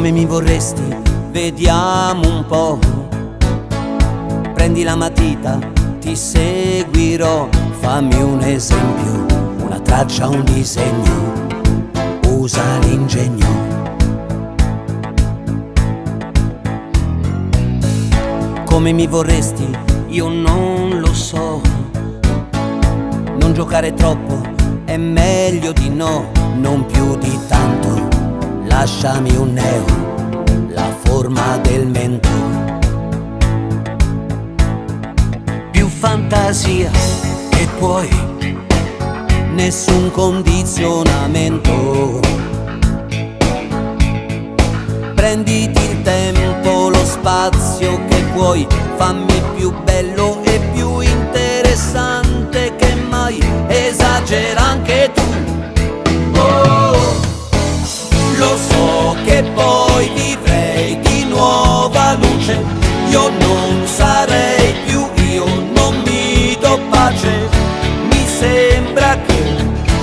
Come mi vorresti? Vediamo un po'. Prendi la matita, ti seguirò. Fammi un esempio, una traccia, un disegno. Usa l'ingegno. Come mi vorresti? Io non lo so. Non giocare troppo, è meglio di no. Non più di tanto, lasciami un neo, la forma del mento. Più fantasia che puoi, nessun condizionamento. Prenditi il tempo, lo spazio che vuoi. Fammi più bello e più interessante che mai. Esagera anche tu. Oh, lo so che poi vivrei di nuova luce. Io non sarei più io, non mi do pace. Mi sembra che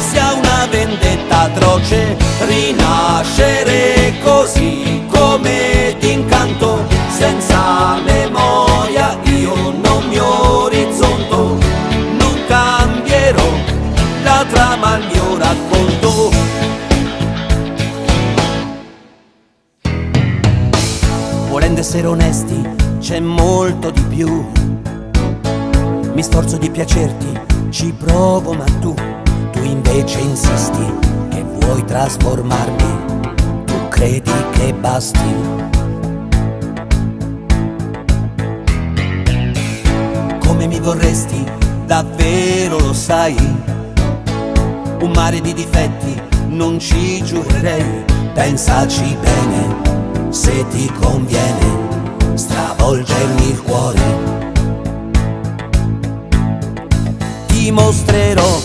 sia una vendetta atroce. Rinascere così come d'incanto, senza memoria io non mi orizzonto. Non cambierò la trama al mio racconto. Volendo essere onesti, c'è molto di più. Mi sforzo di piacerti, ci provo, ma tu invece insisti che vuoi trasformarmi. Tu credi che basti. Come mi vorresti, davvero lo sai. Un mare di difetti, non ci giurerei. Pensaci bene, se ti conviene, stravolgermi il cuore. Ti mostrerò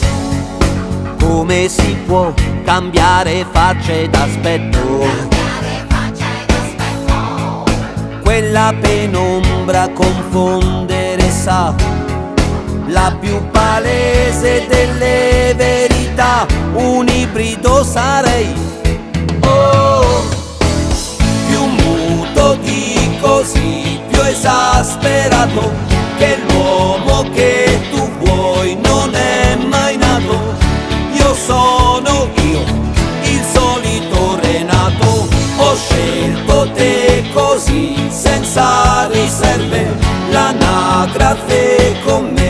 come si può cambiare facce d'aspetto. Quella penombra confondere sa, la più palese delle verità. Un ibrido sarei, oh, più muto di così, più esasperato, che l'uomo che tu vuoi non è mai nato. Io sono io, il solito Renato. Ho scelto te così, senza riserve, l'anagrafe con me.